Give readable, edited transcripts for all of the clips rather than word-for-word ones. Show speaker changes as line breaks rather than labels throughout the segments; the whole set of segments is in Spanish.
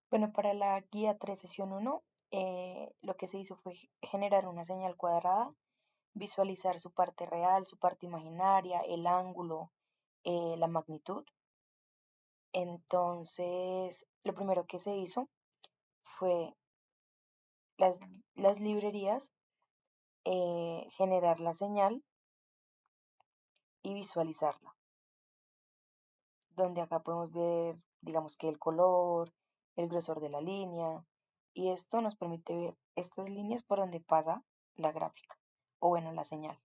Bueno, para la guía 3 sesión 1, lo que se hizo fue generar una señal cuadrada, visualizar su parte real, su parte imaginaria, el ángulo, la magnitud. Entonces, lo primero que se hizo fue las, las librerías, generar la señal y visualizarla, donde acá podemos ver, digamos que el color, el grosor de la línea, y esto nos permite ver estas líneas por donde pasa la gráfica, o bueno, la señal.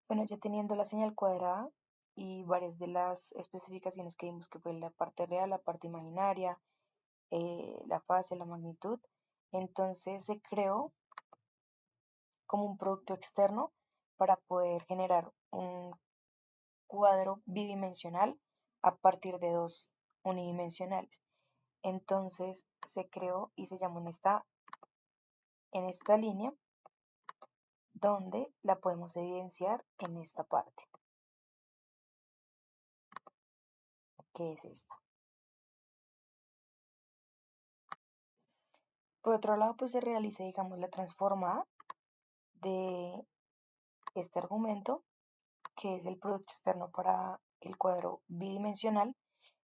Bueno, ya teniendo la señal cuadrada y varias de las especificaciones que vimos que fue la parte real, la parte imaginaria, la fase, la magnitud, entonces se creó como un producto externo para poder generar un cuadro bidimensional a partir de dos unidimensionales. Entonces se creó y se llamó en esta línea, donde la podemos evidenciar en esta parte, que es esta. Por otro lado, pues se realiza, digamos, la transformada de este argumento, que es el producto externo para el cuadro bidimensional.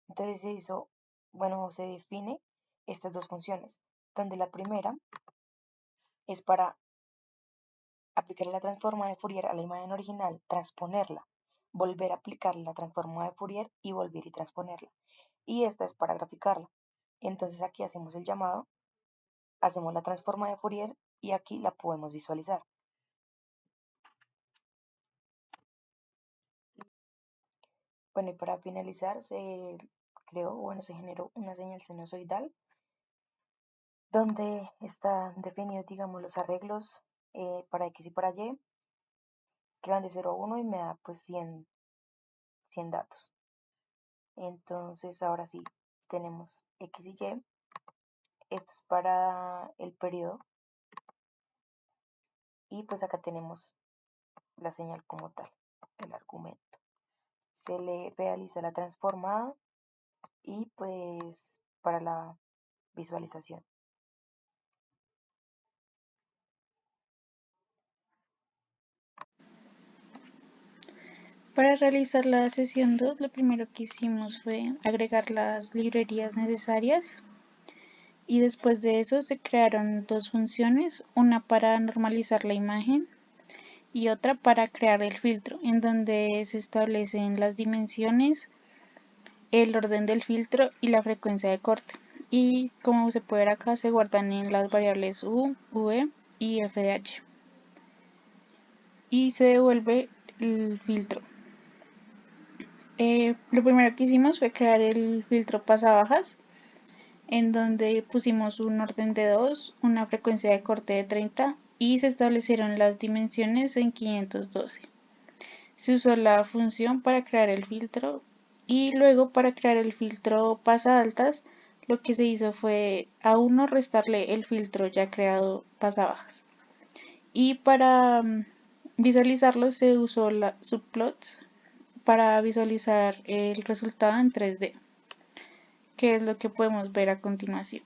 Entonces se hizo, bueno, se define estas dos funciones, donde la primera es para aplicar la transforma de Fourier a la imagen original, transponerla, volver a aplicar la transforma de Fourier y volver y transponerla. Y esta es para graficarla. Entonces aquí hacemos el llamado, hacemos la transforma de Fourier y aquí la podemos visualizar. Bueno, y para finalizar se creó, bueno, se generó una señal sinusoidal donde está definido, digamos, los arreglos para X y para Y, que van de 0 a 1 y me da pues 100 datos. Entonces ahora sí tenemos X y Y. Esto es para el periodo y pues acá tenemos la señal como tal, el argumento. Se le realiza la transformada y pues para la visualización.
Para realizar la sesión 2, lo primero que hicimos fue agregar las librerías necesarias y después de eso se crearon dos funciones, una para normalizar la imagen y otra para crear el filtro, en donde se establecen las dimensiones, el orden del filtro y la frecuencia de corte. Y como se puede ver acá, se guardan en las variables u, v y f de h. Y se devuelve el filtro. Lo primero que hicimos fue crear el filtro pasabajas, en donde pusimos un orden de 2, una frecuencia de corte de 30 y se establecieron las dimensiones en 512. Se usó la función para crear el filtro y luego para crear el filtro pasa altas lo que se hizo fue a uno restarle el filtro ya creado pasa bajas. Y para visualizarlo se usó la subplots para visualizar el resultado en 3D, que es lo que podemos ver a continuación.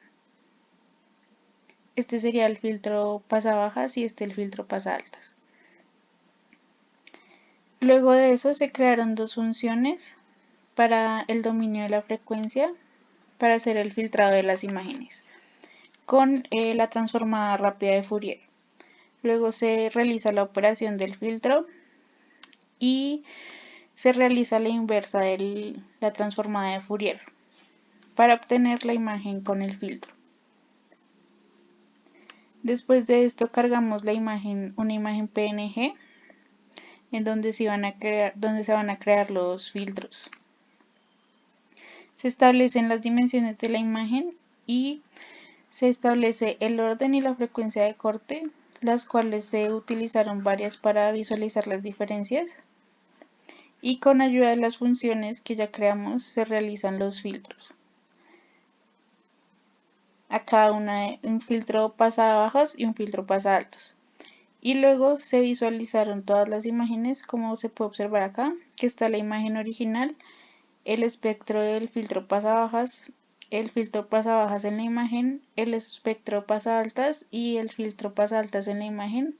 Este sería el filtro pasa bajas y este el filtro pasa altas. Luego de eso se crearon dos funciones para el dominio de la frecuencia para hacer el filtrado de las imágenes con la transformada rápida de Fourier. Luego se realiza la operación del filtro y se realiza la inversa de la transformada de Fourier para obtener la imagen con el filtro. Después de esto cargamos la imagen, una imagen PNG en donde se van a crear los filtros. Se establecen las dimensiones de la imagen y se establece el orden y la frecuencia de corte, las cuales se utilizaron varias para visualizar las diferencias. Y con ayuda de las funciones que ya creamos se realizan los filtros. Acá un filtro pasa bajos y un filtro pasa altos. Y luego se visualizaron todas las imágenes como se puede observar acá, que está la imagen original, el espectro del filtro pasabajas, el filtro pasabajas en la imagen, el espectro pasaltas y el filtro pasaltas en la imagen.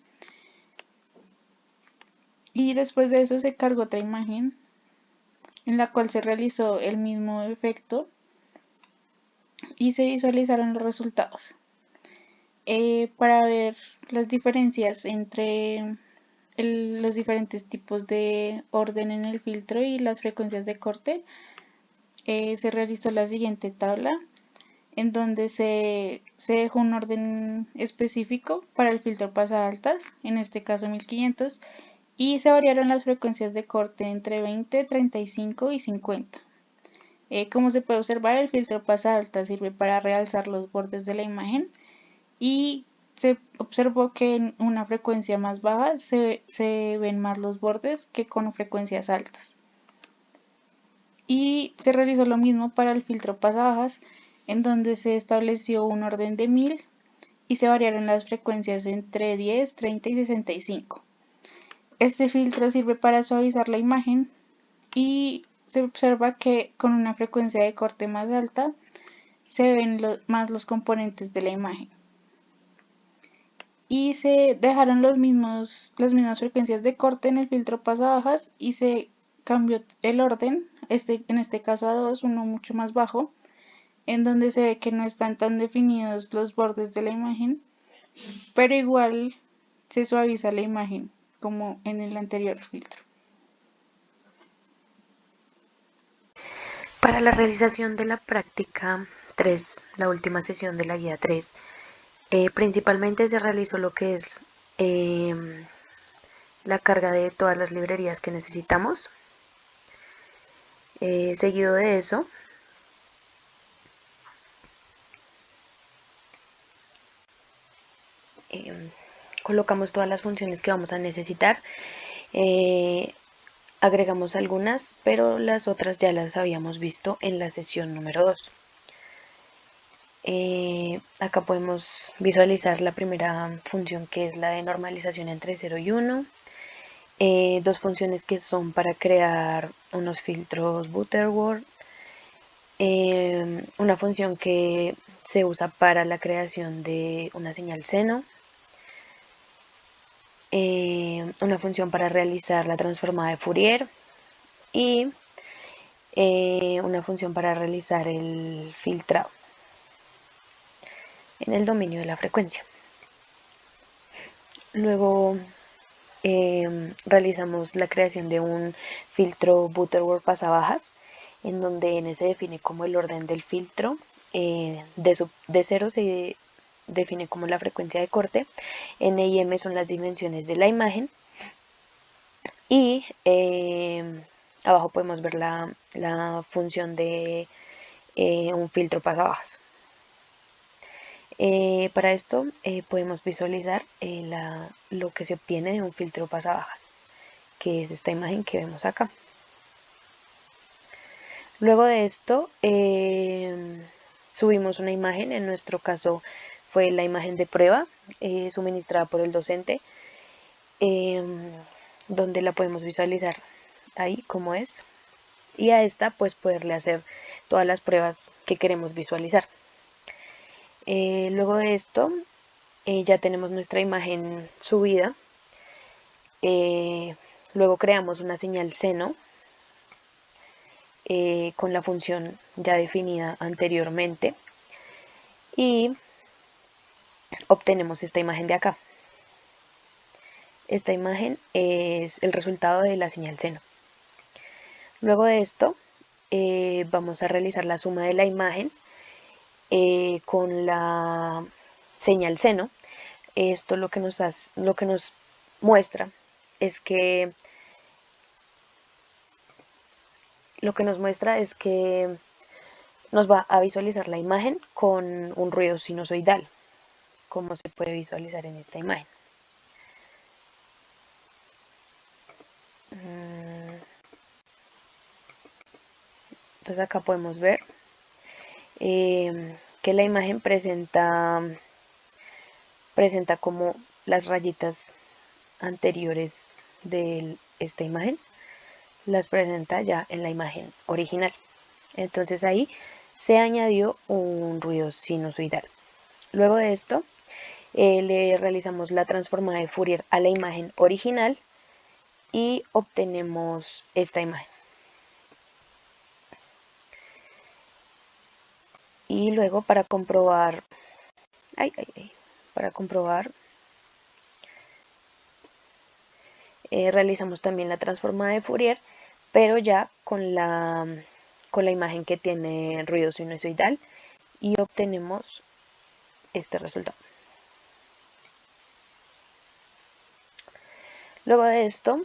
Y después de eso se cargó otra imagen en la cual se realizó el mismo efecto y se visualizaron los resultados. Para ver las diferencias entre los diferentes tipos de orden en el filtro y las frecuencias de corte, se realizó la siguiente tabla en donde se dejó un orden específico para el filtro pasaltas, en este caso 1500, y se variaron las frecuencias de corte entre 20, 35 y 50. Como se puede observar, el filtro pasaltas sirve para realzar los bordes de la imagen y se observó que en una frecuencia más baja se ven más los bordes que con frecuencias altas. Y se realizó lo mismo para el filtro pasabajas, en donde se estableció un orden de 1000 y se variaron las frecuencias entre 10, 30 y 65. Este filtro sirve para suavizar la imagen y se observa que con una frecuencia de corte más alta se ven más los componentes de la imagen. Y se dejaron las mismas frecuencias de corte en el filtro pasabajas y se cambió el orden, en este caso a 2, uno mucho más bajo, en donde se ve que no están tan definidos los bordes de la imagen, pero igual se suaviza la imagen como en el anterior filtro.
Para la realización de la práctica 3, la última sesión de la guía 3, principalmente se realizó lo que es la carga de todas las librerías que necesitamos. Seguido de eso, colocamos todas las funciones que vamos a necesitar. Agregamos algunas, pero las otras ya las habíamos visto en la sesión número 2. Acá podemos visualizar la primera función, que es la de normalización entre 0 y 1. Dos funciones que son para crear unos filtros Butterworth. Una función que se usa para la creación de una señal seno. Una función para realizar la transformada de Fourier y una función para realizar el filtrado en el dominio de la frecuencia. Luego realizamos la creación de un filtro Butterworth pasabajas, en donde n se define como el orden del filtro, de 0 se define como la frecuencia de corte, n y m son las dimensiones de la imagen, y abajo podemos ver la función de un filtro pasabajas. Para esto podemos visualizar lo que se obtiene de un filtro pasabajas, que es esta imagen que vemos acá. Luego de esto subimos una imagen, en nuestro caso fue la imagen de prueba suministrada por el docente, donde la podemos visualizar ahí como es, y a esta pues poderle hacer todas las pruebas que queremos visualizar. Luego de esto ya tenemos nuestra imagen subida. Luego creamos una señal seno con la función ya definida anteriormente y obtenemos esta imagen de acá. Esta imagen es el resultado de la señal seno. Luego de esto vamos a realizar la suma de la imagen con la señal seno. Esto lo que nos muestra es que nos va a visualizar la imagen con un ruido sinusoidal, como se puede visualizar en esta imagen. Entonces acá podemos ver que la imagen presenta como las rayitas anteriores de esta imagen. las presenta ya en la imagen original. Entonces ahí se añadió un ruido sinusoidal. Luego de esto le realizamos la transformada de Fourier a la imagen original y obtenemos esta imagen. Y luego para comprobar, realizamos también la transformada de Fourier, pero ya con la imagen que tiene ruido sinusoidal y obtenemos este resultado. Luego de esto,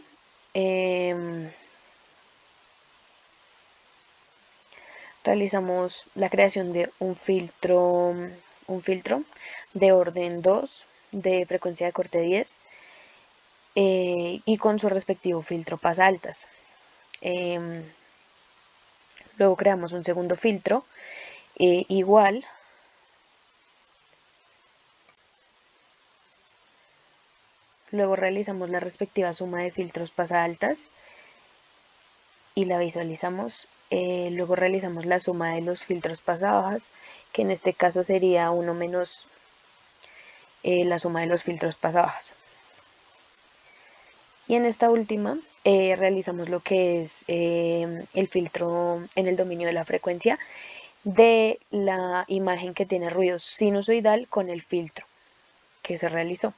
realizamos la creación de un filtro de orden 2 de frecuencia de corte 10 y con su respectivo filtro pasaltas. Luego creamos un segundo filtro igual. Luego realizamos la respectiva suma de filtros pasaltas y la visualizamos. Luego realizamos la suma de los filtros pasabajas, que en este caso sería 1 menos la suma de los filtros pasabajas. Y en esta última realizamos lo que es el filtro en el dominio de la frecuencia de la imagen que tiene ruido sinusoidal con el filtro que se realizó.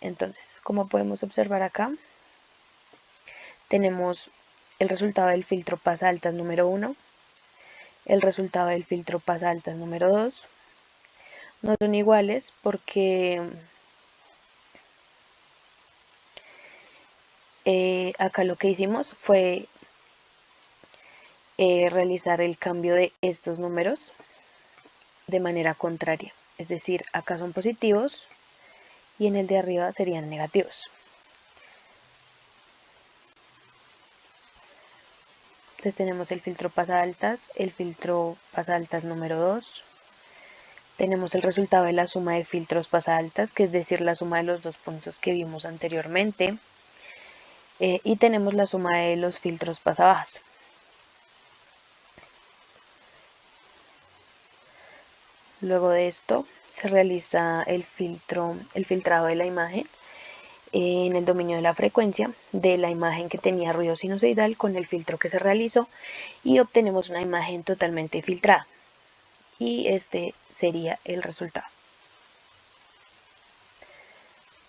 Entonces, como podemos observar acá, tenemos el resultado del filtro pasaltas número 1, el resultado del filtro pasaltas número 2. No son iguales porque acá lo que hicimos fue realizar el cambio de estos números de manera contraria. Es decir, acá son positivos y en el de arriba serían negativos. Entonces tenemos el filtro pasaltas número 2. Tenemos el resultado de la suma de filtros pasaltas, que es decir, la suma de los dos puntos que vimos anteriormente. Y tenemos la suma de los filtros pasabajas. Luego de esto se realiza el filtrado de la imagen en el dominio de la frecuencia de la imagen que tenía ruido sinusoidal con el filtro que se realizó y obtenemos una imagen totalmente filtrada. Y este sería el resultado.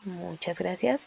Muchas gracias.